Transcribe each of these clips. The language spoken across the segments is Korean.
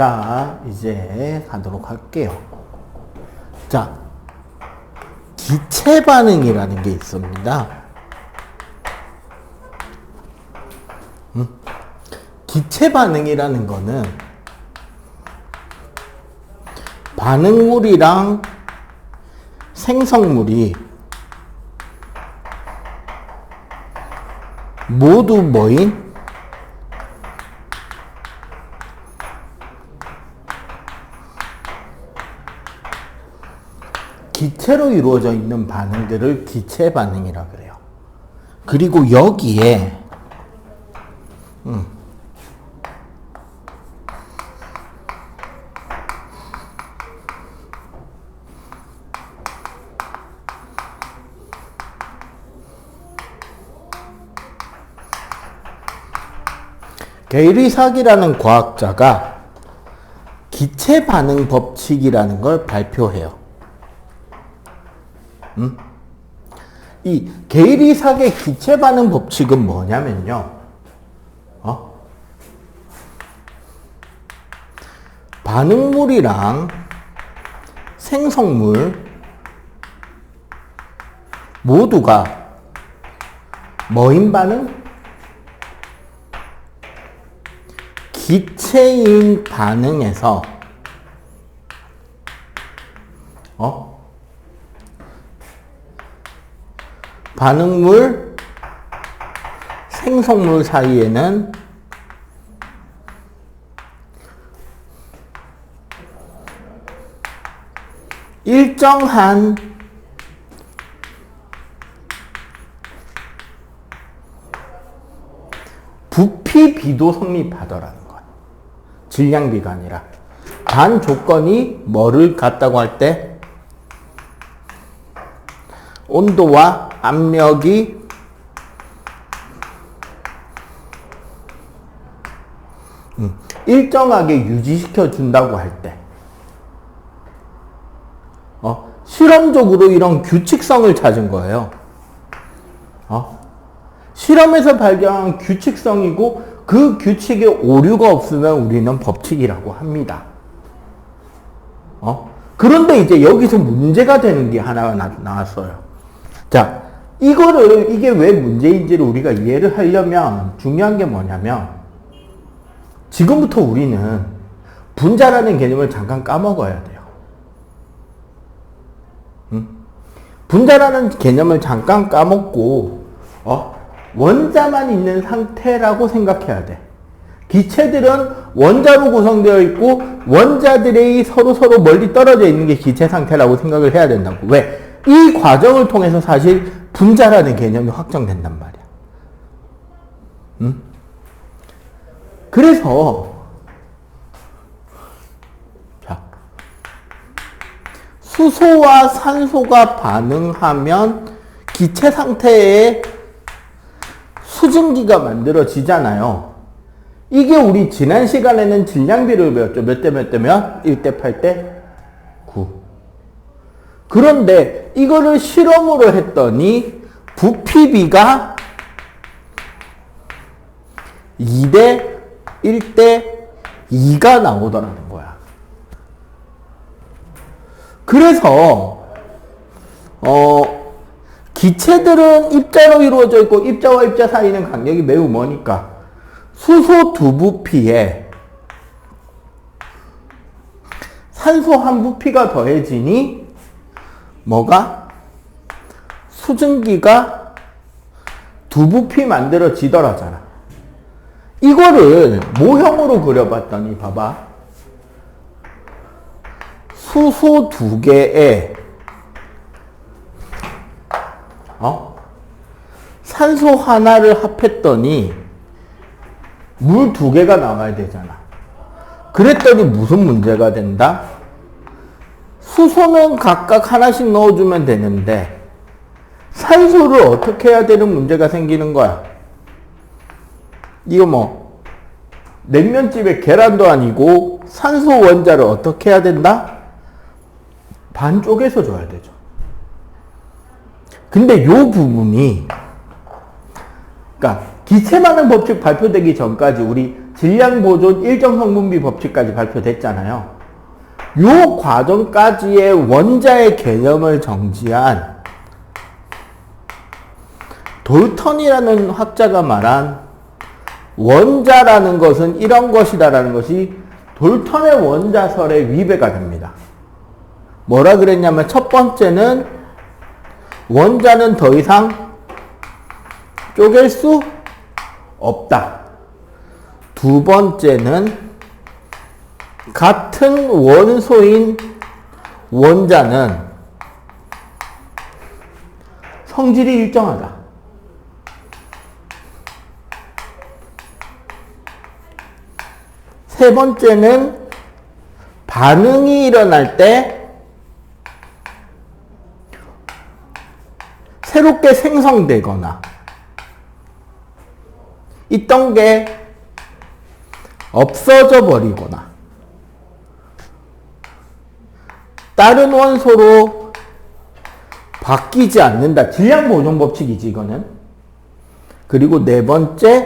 자, 이제 가도록 할게요. 자, 기체 반응이라는 게 있습니다. 기체 반응이라는 거는 반응물이랑 생성물이 모두 뭐인? 기체로 이루어져 있는 반응들을 기체 반응이라 그래요. 그리고 여기에 게이리 삭이라는 과학자가 기체 반응 법칙이라는 걸 발표해요. 이 게이리 삭의 기체 반응 법칙은 뭐냐면요. 반응물이랑 생성물 모두가 뭐인 반응? 기체인 반응에서 반응물, 생성물 사이에는 일정한 부피비도 성립하더라는 거예요. 질량비가 아니라. 단 조건이 뭐를 같다고 할 때? 온도와 압력이 일정하게 유지시켜 준다고 할 때, 실험적으로 이런 규칙성을 찾은 거예요. 실험에서 발견한 규칙성이고 그 규칙에 오류가 없으면 우리는 법칙이라고 합니다. 그런데 이제 여기서 문제가 되는 게 하나가 나왔어요. 자, 이게 왜 문제인지를 우리가 이해를 하려면 중요한 게 뭐냐면, 지금부터 우리는 분자라는 개념을 잠깐 까먹어야 돼요. 분자라는 개념을 잠깐 까먹고, 원자만 있는 상태라고 생각해야 돼. 기체들은 원자로 구성되어 있고, 원자들이 서로 멀리 떨어져 있는 게 기체 상태라고 생각을 해야 된다고. 왜? 이 과정을 통해서 사실 분자라는 개념이 확정된단 말이야. 그래서 자, 수소와 산소가 반응하면 기체 상태에 수증기가 만들어지잖아요. 이게 우리 지난 시간에는 질량비를 배웠죠. 몇 대 몇 대면? 1대 8대 9. 그런데 이거를 실험으로 했더니 부피비가 2대 1대 2가 나오더라는 거야. 그래서 기체들은 입자로 이루어져 있고 입자와 입자 사이는 간격이 매우 머니까 수소 2부피에 산소 1부피가 더해지니 뭐가? 수증기가 2부피 만들어지더라잖아. 이거를 모형으로 그려봤더니 봐봐. 수소 2개에 산소 하나를 합했더니 물 2개가 나와야 되잖아. 그랬더니 무슨 문제가 된다? 수소는 각각 하나씩 넣어주면 되는데 산소를 어떻게 해야 되는 문제가 생기는 거야. 이거 뭐 냉면집에 계란도 아니고 산소 원자를 어떻게 해야 된다? 반 쪼개서 줘야 되죠. 근데 요 부분이, 그러니까 기체 반응 법칙 발표되기 전까지 우리 질량 보존 일정 성분비 법칙까지 발표됐잖아요. 요 과정까지의 원자의 개념을 정지한 돌턴이라는 학자가 말한 원자라는 것은 이런 것이다라는 것이 돌턴의 원자설의 위배가 됩니다. 뭐라 그랬냐면 첫 번째는 원자는 더 이상 쪼갤 수 없다. 두 번째는 같은 원소인 원자는 성질이 일정하다. 세 번째는 반응이 일어날 때 새롭게 생성되거나 있던 게 없어져 버리거나 다른 원소로 바뀌지 않는다. 질량 보존 법칙이지 이거는. 그리고 네 번째,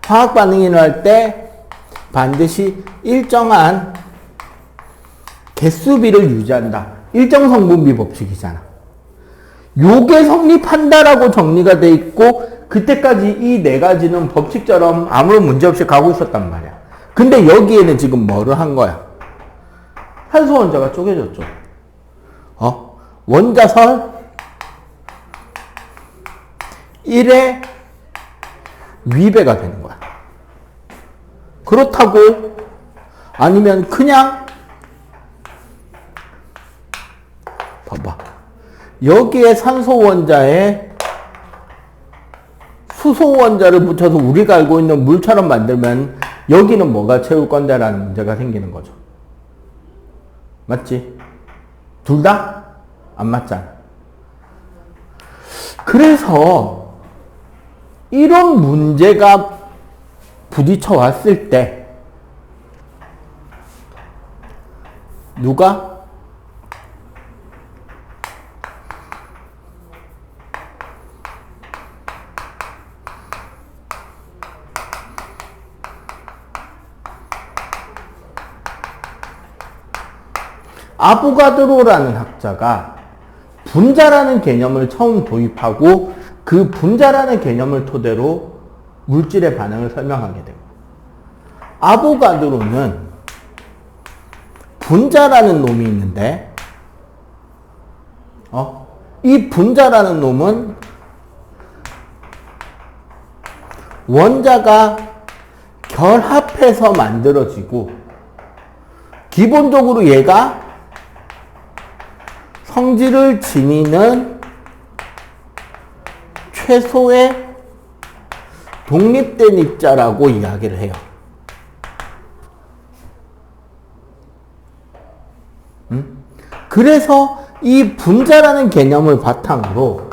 화학 반응이 일어날 때 반드시 일정한 개수비를 유지한다. 일정 성분비 법칙이잖아. 요게 성립한다라고 정리가 돼 있고 그때까지 이 네 가지는 법칙처럼 아무런 문제 없이 가고 있었단 말이야. 근데 여기에는 지금 뭐를 한 거야? 산소 원자가 쪼개졌죠. 원자설 1의 위배가 되는 거야. 그렇다고 아니면 그냥 봐봐. 여기에 산소 원자에 수소 원자를 붙여서 우리가 알고 있는 물처럼 만들면 여기는 뭐가 채울 건데 라는 문제가 생기는 거죠. 맞지? 둘 다 안 맞잖아. 그래서 이런 문제가 부딪혀 왔을 때 누가 아보가드로라는 학자가 분자라는 개념을 처음 도입하고 그 분자라는 개념을 토대로 물질의 반응을 설명하게 됩니다. 아보가드로는 분자라는 놈이 있는데 이 분자라는 놈은 원자가 결합해서 만들어지고 기본적으로 얘가 성질을 지니는 최소의 독립된 입자라고 이야기를 해요. 그래서 이 분자라는 개념을 바탕으로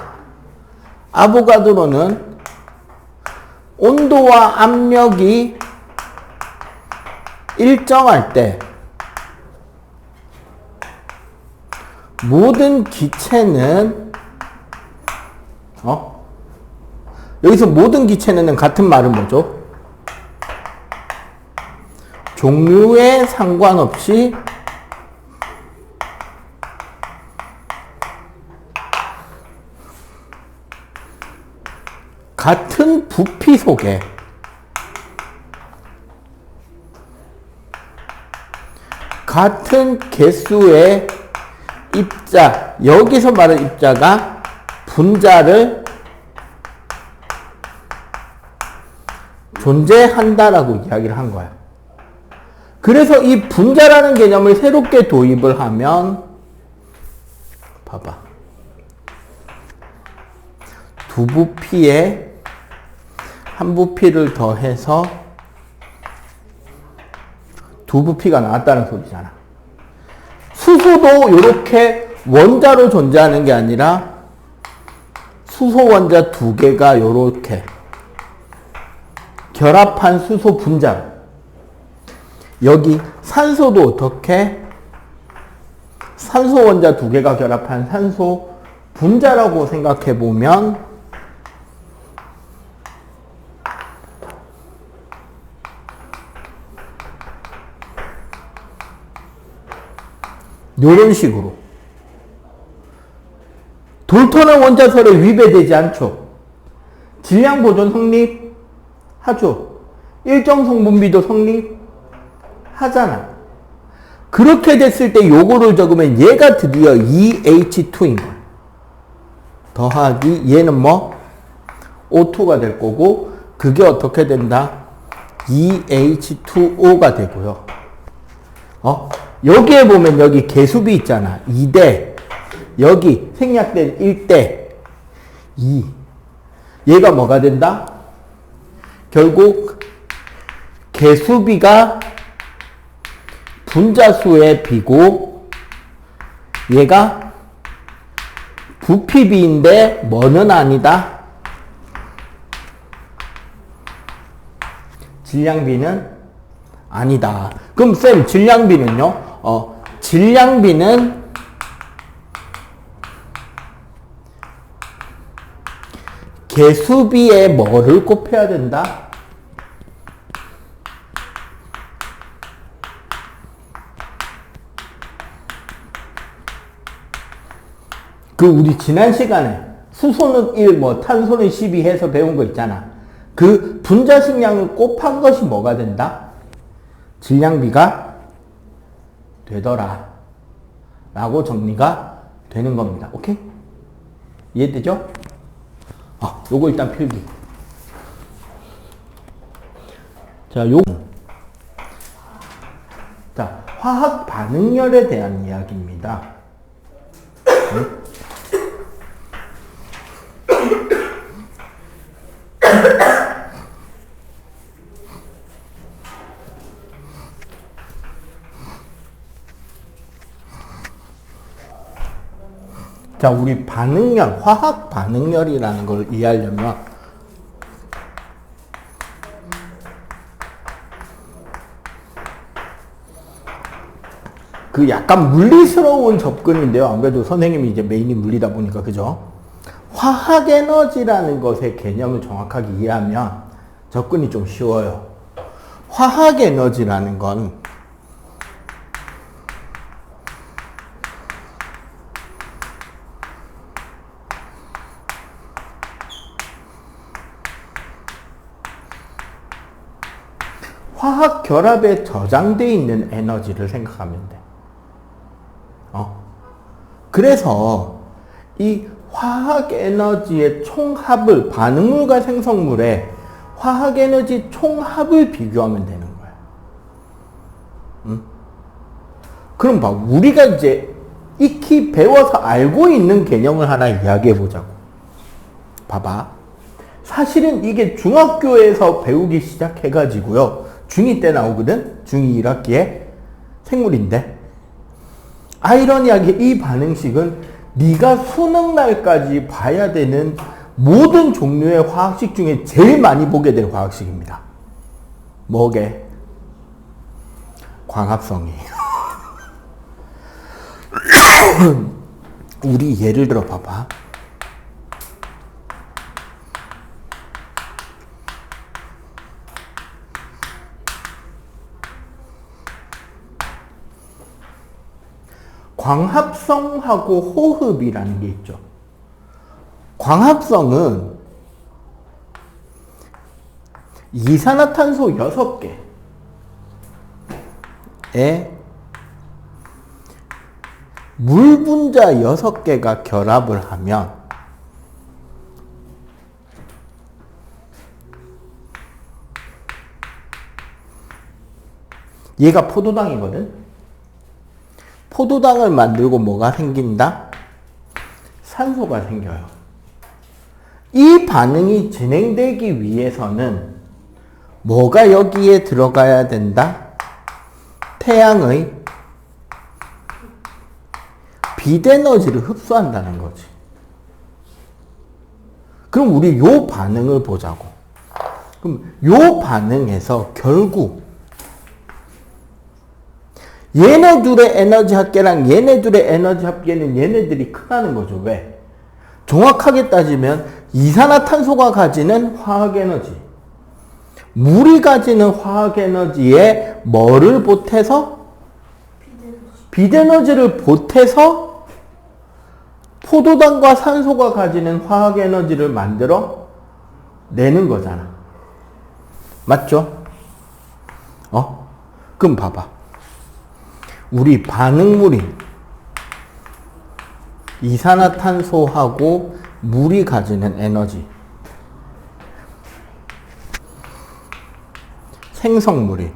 아보가드로는 온도와 압력이 일정할 때 모든 기체는 여기서 모든 기체는 같은 말은 뭐죠? 종류에 상관없이 같은 부피 속에 같은 개수의 입자, 여기서 말하는 입자가 분자를 존재한다라고 이야기를 한 거야. 그래서 이 분자라는 개념을 새롭게 도입을 하면 봐봐. 두 부피에 한 부피를 더해서 두 부피가 나왔다는 소리잖아. 수소도 이렇게 원자로 존재하는 게 아니라 수소 원자 두 개가 이렇게 결합한 수소 분자. 여기 산소도 어떻게 산소 원자 두 개가 결합한 산소 분자라고 생각해 보면 요런 식으로. 돌턴은 원자설에 위배되지 않죠. 질량 보존 성립하죠. 일정 성분비도 성립하잖아. 그렇게 됐을 때 요거를 적으면 얘가 드디어 2H2인 거야. 더하기 얘는 뭐? O2가 될 거고 그게 어떻게 된다? 2H2O가 되고요. 여기에 보면 여기 개수비 있잖아. 2대 여기 생략된 1대 2. 얘가 뭐가 된다? 결국 개수비가 분자수의 비고 얘가 부피비인데 뭐는 아니다? 질량비는 아니다. 그럼 쌤 질량비는요? 질량비는 개수비에 뭐를 곱해야 된다? 그 우리 지난 시간에 수소는 1, 뭐 탄소는 12 해서 배운 거 있잖아. 그 분자식량을 곱한 것이 뭐가 된다? 질량비가 되더라. 라고 정리가 되는 겁니다. 오케이? 이해되죠? 요거 일단 필기. 자, 자, 화학 반응열에 대한 이야기입니다. 자, 우리 반응열, 화학 반응열이라는 걸 이해하려면 그 약간 물리스러운 접근인데요. 아무래도 선생님이 이제 메인이 물리다 보니까, 그죠? 화학 에너지라는 것의 개념을 정확하게 이해하면 접근이 좀 쉬워요. 화학 에너지라는 건 화학 결합에 저장되어 있는 에너지를 생각하면 돼. 그래서 이 화학 에너지의 총합을, 반응물과 생성물의 화학 에너지 총합을 비교하면 되는 거야. 그럼 봐, 우리가 이제 익히 배워서 알고 있는 개념을 하나 이야기해 보자고. 봐봐. 사실은 이게 중학교에서 배우기 시작해가지고요. 중2 때 나오거든? 중2 1학기에 생물인데. 아이러니하게 이 반응식은 네가 수능날까지 봐야 되는 모든 종류의 화학식 중에 제일 많이 보게 될 화학식입니다. 뭐게? 광합성이에요. 우리 예를 들어 봐봐. 광합성하고 호흡이라는 게 있죠. 광합성은 이산화탄소 6개에 물 분자 6개가 결합을 하면 얘가 포도당이거든. 포도당을 만들고 뭐가 생긴다? 산소가 생겨요. 이 반응이 진행되기 위해서는 뭐가 여기에 들어가야 된다? 태양의 빛에너지를 흡수한다는 거지. 그럼 우리 요 반응을 보자고. 그럼 요 반응에서 결국 얘네 둘의 에너지 합계랑 얘네 둘의 에너지 합계는 얘네들이 크다는 거죠. 왜? 정확하게 따지면 이산화탄소가 가지는 화학에너지, 물이 가지는 화학에너지에 뭐를 보태서? 빛에너지를 보태서 포도당과 산소가 가지는 화학에너지를 만들어 내는 거잖아. 맞죠? 그럼 봐봐. 우리 반응물이 이산화탄소하고 물이 가지는 에너지. 생성물이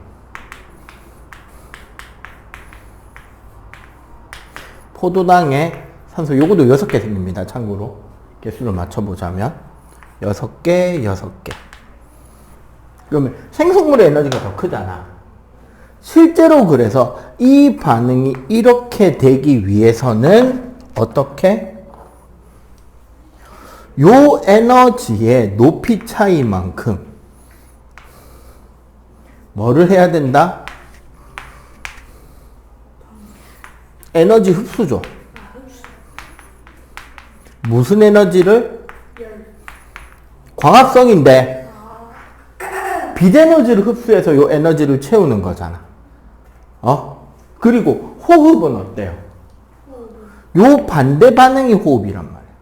포도당에 산소, 요것도 6개 생깁니다. 참고로 개수를 맞춰보자면 6개, 6개. 그러면 생성물의 에너지가 더 크잖아. 실제로 그래서 이 반응이 이렇게 되기 위해서는 어떻게? 요 에너지의 높이 차이만큼 뭐를 해야 된다? 에너지 흡수죠. 무슨 에너지를? 광합성인데 빛에너지를 흡수해서 요 에너지를 채우는 거잖아. 그리고 호흡은 어때요? 요 반대 반응이 호흡이란 말이에요.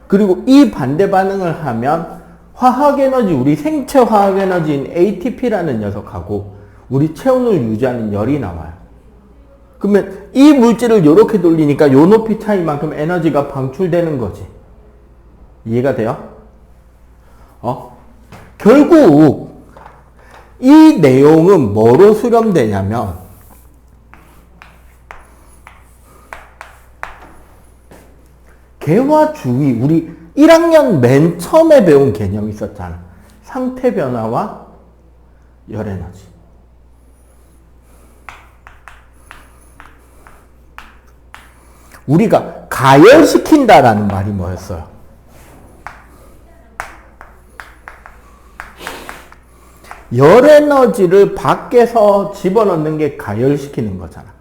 그리고 이 반대 반응을 하면 화학에너지, 우리 생체 화학에너지인 ATP라는 녀석하고 우리 체온을 유지하는 열이 나와요. 그러면 이 물질을 이렇게 돌리니까 요 높이 차이만큼 에너지가 방출되는 거지. 이해가 돼요? 결국 이 내용은 뭐로 수렴되냐면 개화 주위, 우리 1학년 맨 처음에 배운 개념이 있었잖아. 상태 변화와 열 에너지. 우리가 가열시킨다라는 말이 뭐였어요? 열 에너지를 밖에서 집어넣는 게 가열시키는 거잖아.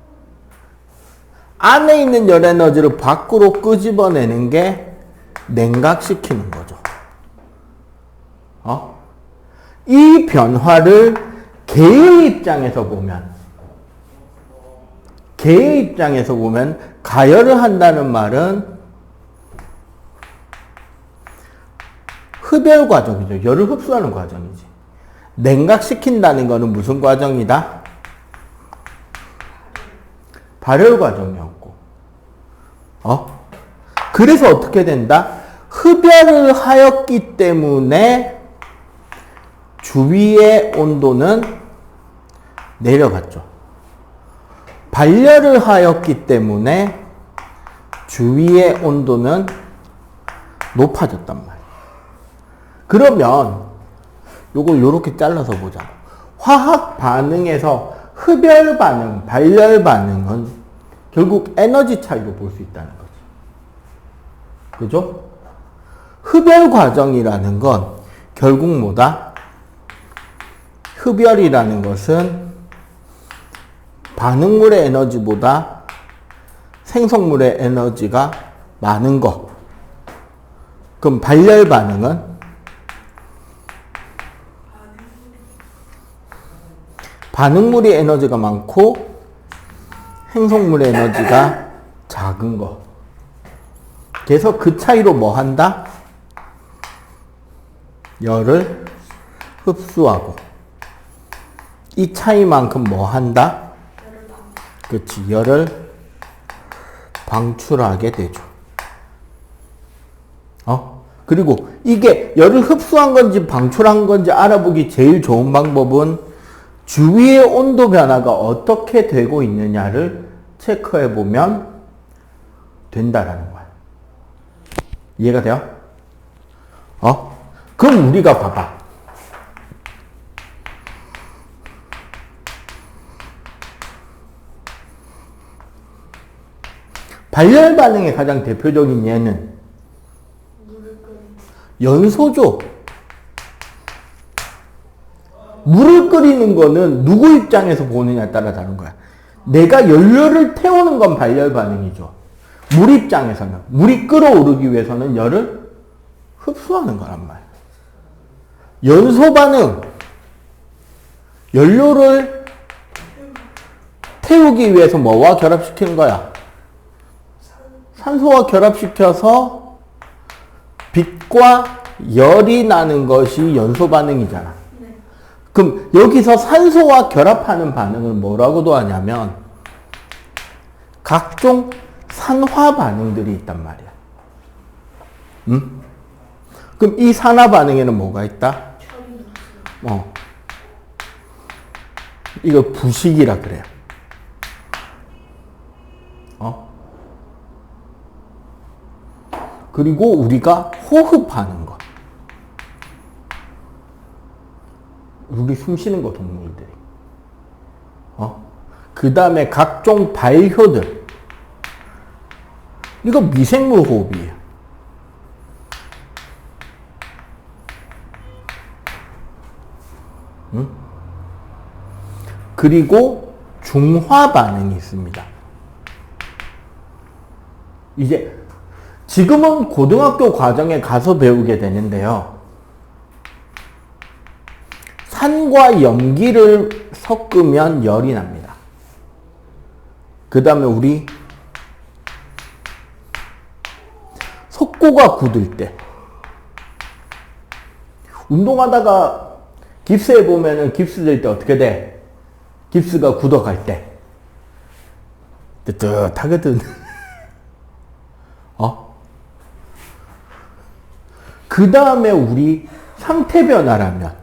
안에 있는 열 에너지를 밖으로 끄집어내는 게 냉각시키는 거죠. 이 변화를 개의 입장에서 보면 가열을 한다는 말은 흡열 과정이죠. 열을 흡수하는 과정이지. 냉각시킨다는 것은 무슨 과정이다? 발열 과정이었고. 그래서 어떻게 된다? 흡열을 하였기 때문에 주위의 온도는 내려갔죠. 발열을 하였기 때문에 주위의 온도는 높아졌단 말이에요. 그러면 요걸 요렇게 잘라서 보자. 화학 반응에서 흡열 반응, 발열 반응은 결국 에너지 차이로 볼 수 있다는 거지. 그죠? 흡열 과정이라는 건 결국 뭐다? 흡열이라는 것은 반응물의 에너지보다 생성물의 에너지가 많은 거. 그럼 발열 반응은 반응물의 에너지가 많고 행성물의 에너지가 작은 거. 그래서 그 차이로 뭐 한다? 열을 흡수하고 이 차이만큼 뭐 한다? 그렇지. 열을 방출하게 되죠. 그리고 이게 열을 흡수한 건지 방출한 건지 알아보기 제일 좋은 방법은 주위의 온도 변화가 어떻게 되고 있느냐를 체크해 보면 된다라는 거야. 이해가 돼요? 그럼 우리가 봐봐. 발열 반응의 가장 대표적인 예는 연소죠. 물을 끓이는 거는 누구 입장에서 보느냐에 따라 다른 거야. 내가 연료를 태우는 건 발열 반응이죠. 물 입장에서는, 물이 끓어오르기 위해서는 열을 흡수하는 거란 말이야. 연소 반응, 연료를 태우기 위해서 뭐와 결합시키는 거야? 산소와 결합시켜서 빛과 열이 나는 것이 연소 반응이잖아. 네. 그럼 여기서 산소와 결합하는 반응을 뭐라고도 하냐면 각종 산화 반응들이 있단 말이야. 응? 그럼 이 산화 반응에는 뭐가 있다? 이거 부식이라 그래요. 그리고 우리가 호흡하는 것. 우리 숨 쉬는 거, 동물들이. 그 다음에 각종 발효들. 이거 미생물 호흡이에요. 응? 그리고 중화 반응이 있습니다. 이제 지금은 고등학교 과정에 가서 배우게 되는데요. 산과 염기를 섞으면 열이 납니다. 그 다음에 우리 속고가 굳을 때 운동하다가 깁스해 보면은 깁스 될 때 어떻게 돼? 깁스가 굳어갈 때 뜨뜻하거든. 그 다음에 우리 상태 변화라면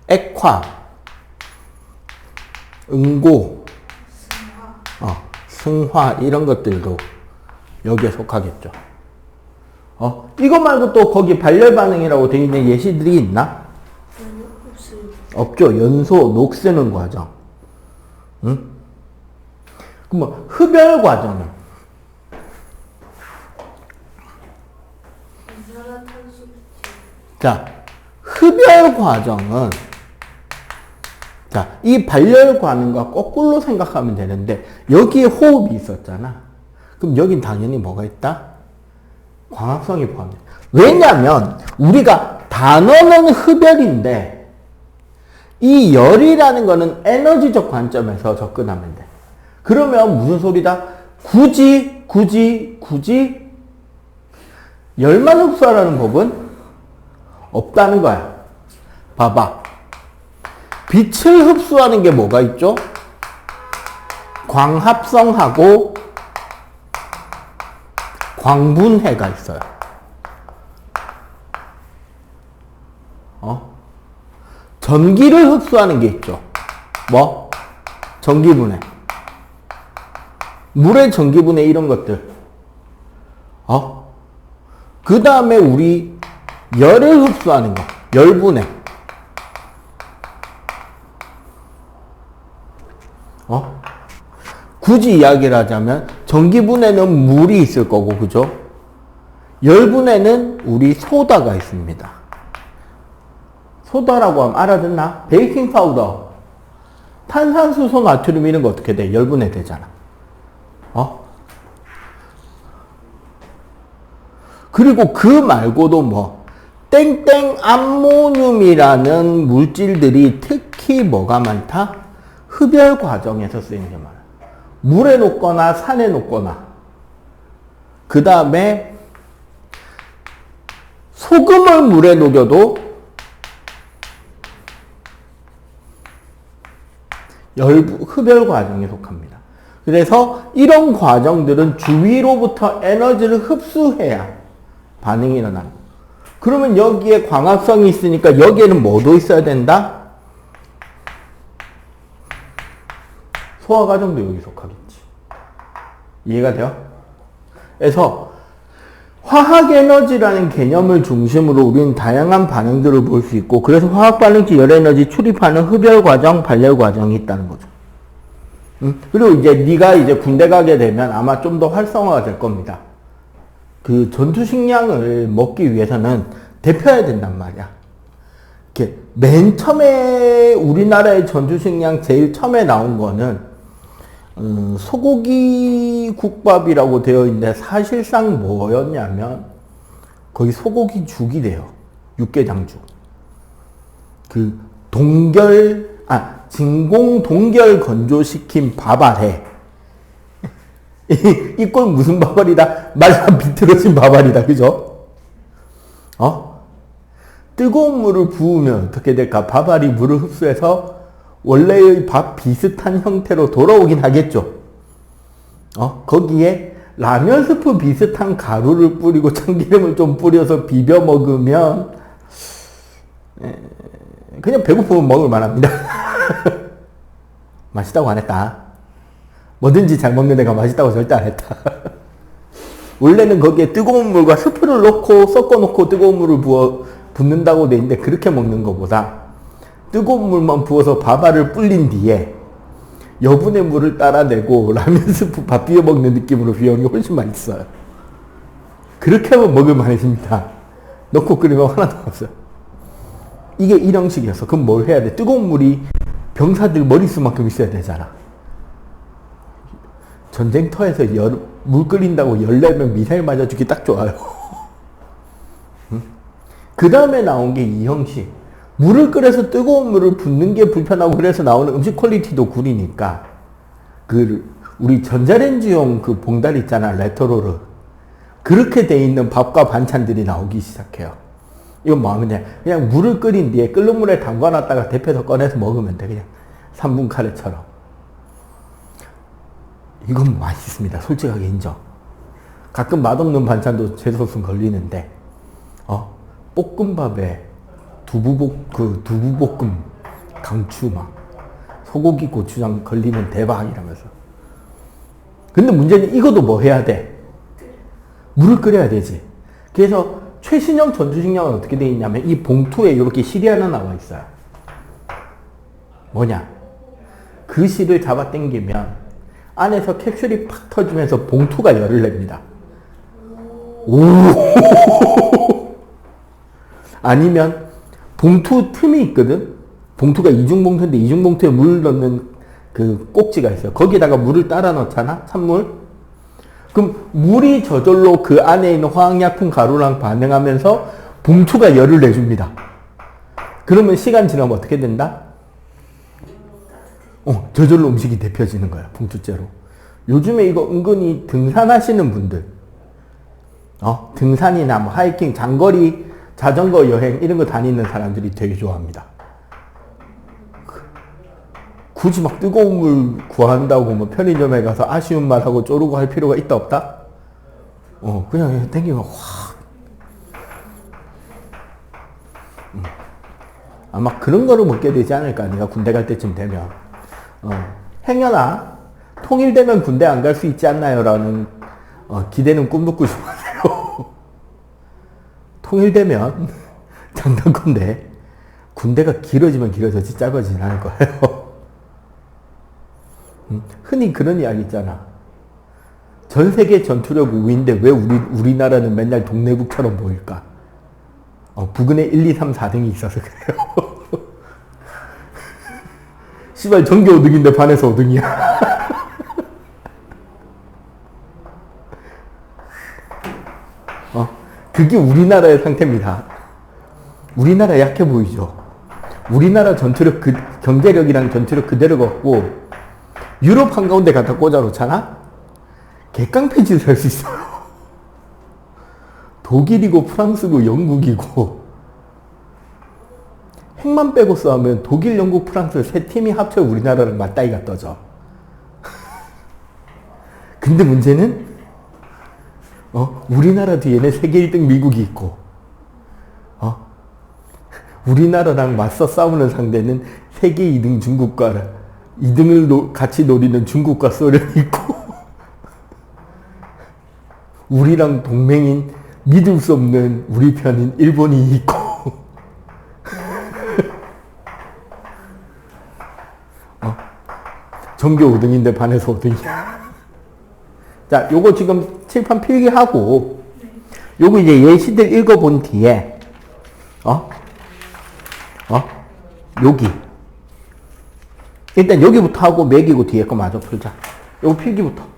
액화, 응고, 승화 이런 것들도 여기에 속하겠죠. 이거 말고 또 거기 발열 반응이라고 되어 있는 예시들이 있나? 없죠. 연소, 녹쓰는 과정. 응? 그럼 뭐 흡열 과정은? 자, 흡열 과정은 자, 이 발열 반응과 거꾸로 생각하면 되는데 여기에 호흡이 있었잖아. 그럼 여긴 당연히 뭐가 있다? 광합성이 포함돼. 왜냐면 우리가 단어는 흡열인데 이 열이라는 거는 에너지적 관점에서 접근하면 돼. 그러면 무슨 소리다? 굳이 열만 흡수하라는 법은 없다는 거야. 봐봐. 빛을 흡수하는 게 뭐가 있죠? 광합성하고 광분해가 있어요. 전기를 흡수하는 게 있죠. 뭐? 전기분해. 물의 전기분해 이런 것들. 그 다음에 우리 열을 흡수하는 거. 열분해. 굳이 이야기를 하자면 전기분해는 물이 있을 거고, 그죠? 열분해는 우리 소다가 있습니다. 소다라고 하면 알아듣나? 베이킹 파우더, 탄산수소, 나트륨 이런 거 어떻게 돼? 열분해 되잖아. 그리고 그 말고도 뭐 땡땡 암모늄이라는 물질들이 특히 뭐가 많다? 흡열 과정에서 쓰이는 게 많아. 물에 녹거나 산에 녹거나. 그 다음에 소금을 물에 녹여도 흡열 과정에 속합니다. 그래서 이런 과정들은 주위로부터 에너지를 흡수해야 반응이 일어납니다. 그러면 여기에 광합성이 있으니까 여기에는 뭐도 있어야 된다? 소화 과정도 여기 속하겠지. 이해가 돼요? 그래서 화학 에너지라는 개념을 중심으로 우리는 다양한 반응들을 볼 수 있고, 그래서 화학 반응지 열 에너지 출입하는 흡열 과정, 발열 과정이 있다는 거죠. 그리고 이제 네가 이제 군대 가게 되면 아마 좀 더 활성화가 될 겁니다. 그 전투 식량을 먹기 위해서는 데펴야 된단 말이야. 이렇게 맨 처음에 우리나라의 전투 식량 제일 처음에 나온 거는 소고기 국밥이라고 되어 있는데 사실상 뭐였냐면 거기 소고기 죽이 돼요. 육개장죽. 그 진공 동결 건조시킨 밥 아래. 이건 무슨 밥알이다? 말라 비틀어진 밥알이다. 그죠? 뜨거운 물을 부으면 어떻게 될까? 밥알이 물을 흡수해서 원래의 밥 비슷한 형태로 돌아오긴 하겠죠. 거기에 라면 스프 비슷한 가루를 뿌리고 참기름을 좀 뿌려서 비벼 먹으면 그냥 배고프면 먹을 만합니다. 맛있다고 안 했다. 뭐든지 잘 먹는 애가 맛있다고 절대 안 했다. 원래는 거기에 뜨거운 물과 스프를 넣고 섞어 놓고 뜨거운 물을 붓는다고 돼 있는데, 그렇게 먹는 것보다 뜨거운 물만 부어서 밥알을 불린 뒤에 여분의 물을 따라내고 라면 스프 밥 비벼 먹는 느낌으로 비벼 먹는 게 훨씬 맛있어요. 그렇게 하면 먹을 만해집니다. 넣고 끓이면 하나도 없어요. 이게 일형식이었어. 그럼 뭘 해야 돼? 뜨거운 물이 병사들 머릿수만큼 있어야 되잖아. 전쟁터에서 물 끓인다고 14명 미사일 맞아 죽기 딱 좋아요. 그 다음에 나온 게 이 형식. 물을 끓여서 뜨거운 물을 붓는 게 불편하고 그래서 나오는 음식 퀄리티도 구리니까 우리 전자레인지용 그 봉다리 있잖아. 레토로르. 그렇게 돼 있는 밥과 반찬들이 나오기 시작해요. 이건 뭐 하면 그냥 물을 끓인 뒤에 끓는 물에 담가놨다가 데펴서 꺼내서 먹으면 돼. 그냥 3분 카레처럼. 이건 맛있습니다. 솔직하게 인정. 가끔 맛없는 반찬도 재소스 걸리는데, 볶음밥에 두부볶음, 강추 소고기 고추장 걸리면 대박이라면서. 근데 문제는 이것도 뭐 해야 돼? 물을 끓여야 되지. 그래서 최신형 전투식량은 어떻게 되어 있냐면 이 봉투에 이렇게 실이 하나 나와 있어요. 뭐냐? 그 실을 잡아 당기면 안에서 캡슐이 팍 터지면서 봉투가 열을 냅니다. 오! 아니면 봉투 틈이 있거든? 봉투가 이중봉투인데 이중봉투에 물 넣는 그 꼭지가 있어요. 거기다가 물을 따라 넣잖아? 찬물? 그럼 물이 저절로 그 안에 있는 화학약품 가루랑 반응하면서 봉투가 열을 내줍니다. 그러면 시간 지나면 어떻게 된다? 저절로 음식이 데펴지는 거야. 봉투째로. 요즘에 이거 은근히 등산하시는 분들, 등산이나 뭐 하이킹, 장거리 자전거 여행 이런 거 다니는 사람들이 되게 좋아합니다. 굳이 막 뜨거운 물 구한다고 뭐 편의점에 가서 아쉬운 말하고 쪼르고 할 필요가 있다 없다? 그냥 땡기면 확. 아마 그런 거를 먹게 되지 않을까. 네가 군대 갈 때쯤 되면. 행여나 통일되면 군대 안 갈 수 있지 않나요? 라는 기대는 꿈도 꾸지 마세요. 통일되면 장단건데 군대가 길어지면 길어졌지 짧아지진 않을 거예요. 흔히 그런 이야기 있잖아. 전 세계 전투력 5위인데 왜 우리나라는 맨날 동네북처럼 보일까? 부근에 1, 2, 3, 4등이 있어서 그래요. 씨발 전교 5등인데 반에서 5등이야. 그게 우리나라의 상태입니다. 우리나라 약해 보이죠? 우리나라 전투력, 경제력이랑 전투력 그대로 갖고 유럽 한가운데 갖다 꽂아놓잖아? 개깡패 짓을 할 수 있어요. 독일이고 프랑스고 영국이고 핵만 빼고 싸우면 독일, 영국, 프랑스 세 팀이 합쳐 우리나라를 맞다이가 떠져. 근데 문제는 우리나라 뒤에는 세계 1등 미국이 있고 우리나라랑 맞서 싸우는 상대는 세계 2등 중국과 2등을 같이 노리는 중국과 소련이 있고 우리랑 동맹인 믿을 수 없는 우리 편인 일본이 있고 전교 5등인데 반에서 5등이야. 자, 요거 지금 칠판 필기하고 요거 이제 예시들 읽어본 뒤에 여기 일단 여기부터 하고 매기고 뒤에 거 마저 풀자. 요거 필기부터.